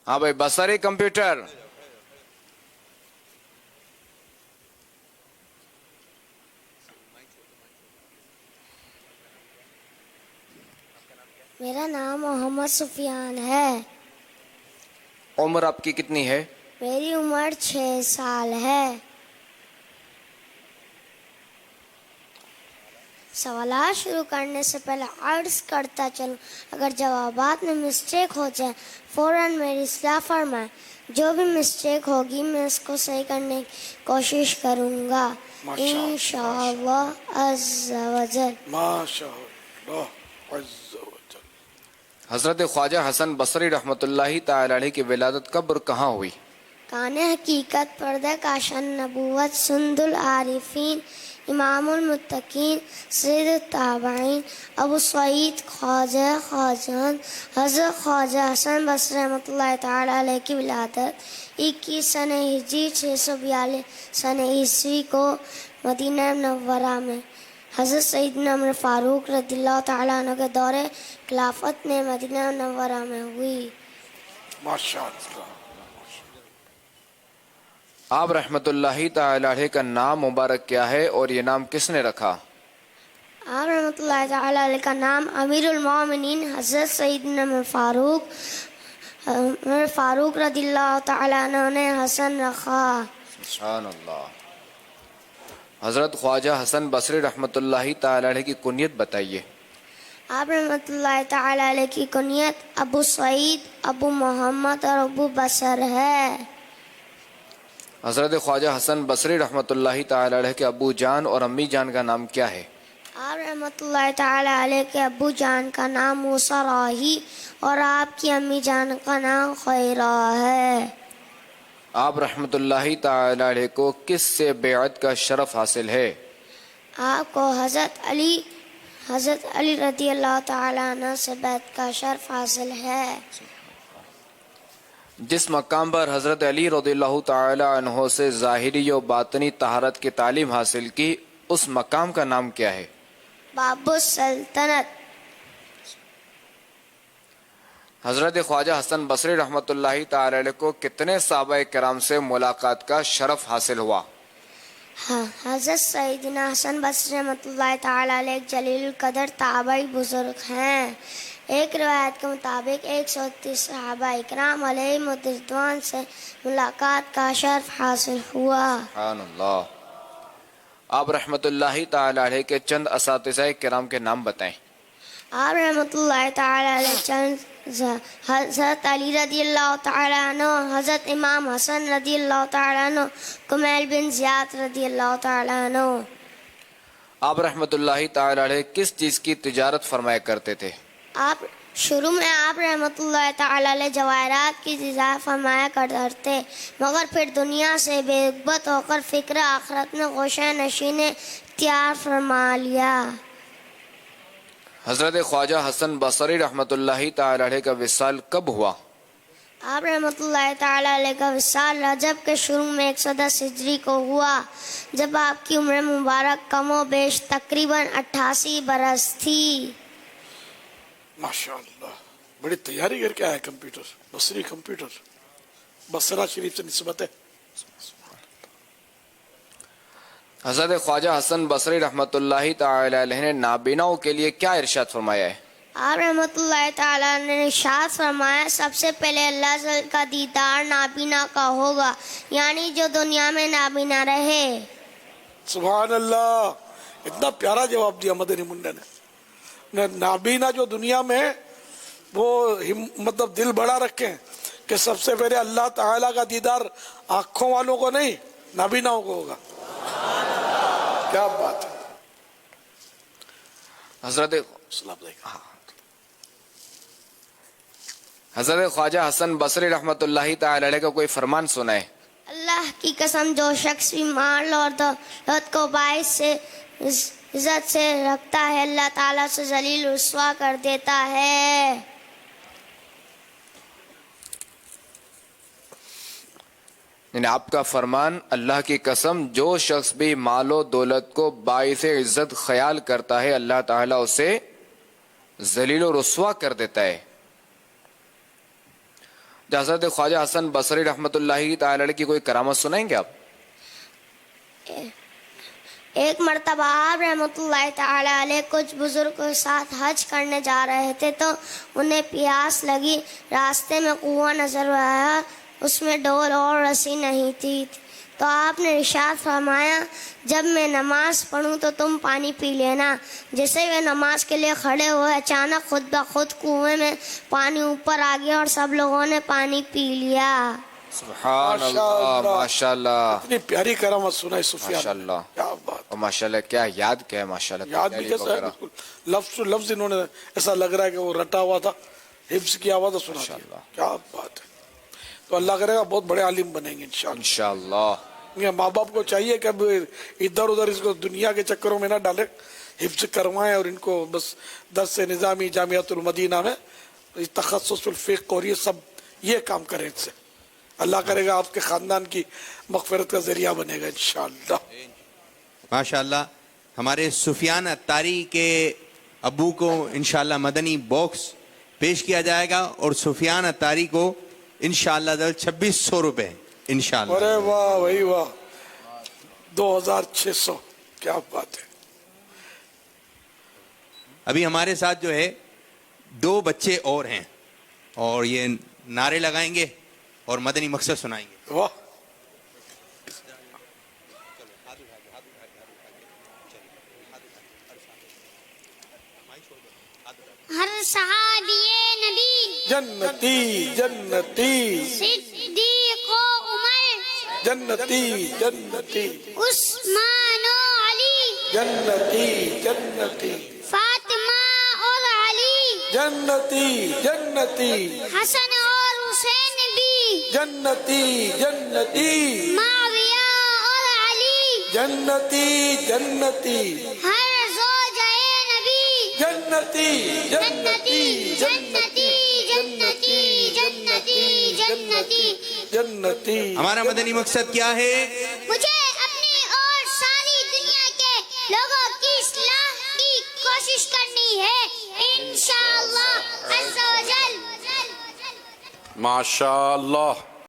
ہاں بھائی بصری کمپیوٹر. میرا نام محمد سفیان ہے. عمر آپ کی کتنی ہے؟ میری عمر 6 سال ہے. سوالات شروع کرنے سے پہلے عرض کرتا چلوں اگر جوابات میں مسٹیک ہو جائے فوراً میری اصلاح فرمائیں. جو بھی مسٹیک ہوگی میں اس کو صحیح کرنے کی کوشش کروں گا انشاءاللہ عز و جل. ماشاء اللہ عز و جل. حضرت خواجہ حسن بصری رحمۃ اللہ تعالی علیہ کی ولادت کب اور کہاں ہوئی؟ کان حقیقت پردہ کاشان نبوت سند العارفین امام المتقین سید التابعین ابو سعید خواجہ خواجان حضرت خواجہ حسن بصری رحمۃ اللہ تعالی علیہ کی ولادت 21 سنہ ہجری 642 سنہ عیسوی کو مدینہ منورہ میں حضرت سیدنا عمر فاروق رضی اللہ تعالیٰ عنہ کے دور خلافت میں مدینہ منورہ میں ہوئی. ماشاء اللہ. آپ رحمۃ اللہ تعالی علیہ کا نام مبارک کیا ہے اور یہ نام کس نے رکھا؟ آپ رحمۃ اللہ تعالیٰ علیہ کا نام امیر المومنین حضرت سیدنا عمر فاروق رضی اللہ تعالیٰ عنہ نے حسن رکھا. سبحان اللہ. حضرت خواجہ حسن بصری رحمۃ اللہ تعالی علیہ کی کنیت بتائیے. آپ رحمۃ اللہ تعالیٰ علیہ کی کنیت ابو سعید ابو محمد اور ابو بصر ہے. حضرت خواجہ حسن بصری رحمۃ اللہ تعالی علیہ کے ابو جان اور امی جان کا نام کیا ہے؟ آپ رحمۃ اللہ تعالیٰ علیہ کے ابو جان کا نام موسیٰ راہی اور آپ کی امی جان کا نام خیرہ ہے. آپ رحمۃ اللہ تعالی علیہ کو کس سے بیعت کا شرف حاصل ہے؟ آپ کو حضرت علی رضی اللہ تعالیٰ عنہ سے بیعت کا شرف حاصل ہے. جس مقام پر حضرت علی رضی اللہ تعالی عنہ سے ظاہری و باطنی طہارت کی تعلیم حاصل کی اس مقام کا نام کیا ہے؟ باب السلطنت. حضرت خواجہ حسن بصری رحمۃ اللہ تعالی علیہ کو کتنے صحابہ کرام سے ملاقات کا شرف حاصل ہوا؟ حضرت سیدنا حسن بصری رحمۃ اللہ تعالیٰ علیہ ایک جلیل القدر تابعی بزرگ ہیں. ایک روایت کے مطابق 130 صحابہ اکرام علیہ رضوان سے ملاقات کا شرف حاصل ہوا. سبحان اللہ. آپ رحمۃ اللہ تعالی علیہ کے چند اساتذہ کرام کے نام بتائیں. آپ رحمۃ اللہ تعالیٰ علیہ چند حضرت علی رضی اللہ تعالیٰ عنہ حضرت امام حسن رضی اللہ تعالیٰ عنہ کمیل بن زیاد رضی اللہ تعالیٰ عنہ. آپ رحمۃ اللہ تعالی علیہ کس چیز کی تجارت فرمایا کرتے تھے؟ آپ شروع میں آپ رحمۃ اللہ تعالیٰ علیہ جواہرات کی تجارت فرمایا کرتے مگر پھر دنیا سے بے رغبت ہو کر فکر آخرت میں گوشہ نشین اختیار فرما لیا. حضرت خواجہ حسن بصری رحمۃ اللہ تعالی علیہ کا وصال کب ہوا؟ آپ رحمۃ اللہ تعالیٰ علیہ کا وصال رجب کے شروع میں 110 ہجری کو ہوا جب آپ کی عمر مبارک کم و بیش تقریباً 88 برس تھی. ماشاء اللہ. بڑی تیاری کر کے آئے کمپیوٹر بصری کمپیوٹر بصرہ شریف سے نسبت ہے. حضرت خواجہ حسن بصری رحمۃ اللہ تعالی علیہ نے نابیناؤں کے لیے کیا ارشاد فرمایا ہے؟ آپ رحمۃ اللہ تعالیٰ نے ارشاد فرمایا سب سے پہلے اللہ تعالیٰ کا دیدار نابینا کا ہوگا یعنی جو دنیا میں نابینا رہے. سبحان اللہ. اتنا پیارا جواب دیا مدنی منڈا نے. نابینا جو دنیا میں وہ مطلب دل بڑا رکھیں کہ سب سے پہلے اللہ تعالیٰ کا دیدار آنکھوں والوں کو نہیں نابیناؤں کو ہوگا. کیا بات ہے. حضرت خواجہ حسن بصری رحمۃ اللہ تعالی علیہ کا کوئی فرمان سنائے. اللہ کی قسم جو شخص بھی مال اور دولت کو باعث سے عزت سے رکھتا ہے اللہ تعالیٰ سے ذلیل رسوا کر دیتا ہے. یعنی آپ کا فرمان اللہ کی قسم جو شخص بھی مال و دولت کو باعث عزت خیال کرتا ہے اللہ تعالیٰ اسے ذلیل و رسوا کر دیتا ہے. حضرت خواجہ حسن بصری رحمۃ اللہ تعالی علیہ کی کوئی کرامت سنائیں گے آپ؟ ایک مرتبہ آپ رحمۃ اللہ تعالی علیہ کچھ بزرگوں کے ساتھ حج کرنے جا رہے تھے تو انہیں پیاس لگی. راستے میں کنواں نظر آیا, اس میں ڈول اور رسی نہیں تھی, تو آپ نے ارشاد فرمایا جب میں نماز پڑھوں تو تم پانی پی لینا. جیسے وہ نماز کے لیے کھڑے ہوئے اچانک خود بخود کنویں میں پانی اوپر آ گیا اور سب لوگوں نے پانی پی لیا. سبحان اللہ, ماشاء اللہ, اتنی پیاری کرامت سنائی سفیان ماشاء اللہ, کیا بات. اور ماشاء اللہ کیا یاد کیا ہے, ماشاء اللہ یاد بھی کیسا ہے, بالکل لفظ ٹو لفظ انہوں نے ایسا لگ رہا ہے کہ وہ رٹا ہوا تھا, حفظ کیا ہوا تھا, سنا دیا. کیا بات ہے. تو اللہ کرے گا بہت بڑے عالم بنیں گے انشاءاللہ. انشاءاللہ. ماں باپ کو چاہیے کہ اب ادھر ادھر اس کو دنیا کے چکروں میں نہ ڈالے, حفظ کروائیں اور ان کو بس درس نظامی جامعۃ المدینہ میں تخصص الفقہ اور یہ سب یہ کام کریں. ان سے اللہ کرے گا آپ کے خاندان کی مغفرت کا ذریعہ بنے گا انشاءاللہ. ماشاءاللہ. ہمارے سفیان اتاری کے ابو کو انشاءاللہ مدنی باکس پیش کیا جائے گا اور سفیان اتاری کو انشاءاللہ 2600 روپے انشاءاللہ. ارے واہ وہی واہ, 2600, کیا بات ہے. ابھی ہمارے ساتھ جو ہے 2 بچے اور ہیں اور یہ نعرے لگائیں گے اور مدنی مقصد سنائیں گے. واہ. ہر صحابی نبی جنتی جنتی, صدیق و عمر جنتی جنتی, عثمان و علی جنتی جنتی, فاطمہ اور علی جنتی جنتی, حسن اور حسین بھی جنتی جنتی, معاویہ اور علی جنتی جنتی, ہر زوجہ نبی جنتی جنتی جنتی جنتی جنتی جنتی. جنتی. ہمارا مدنی مقصد کیا ہے؟ مجھے اپنی اور ساری دنیا کے لوگوں کی اصلاح کی کوشش کرنی ہے انشاءاللہ عز و جل. ماشاء اللہ.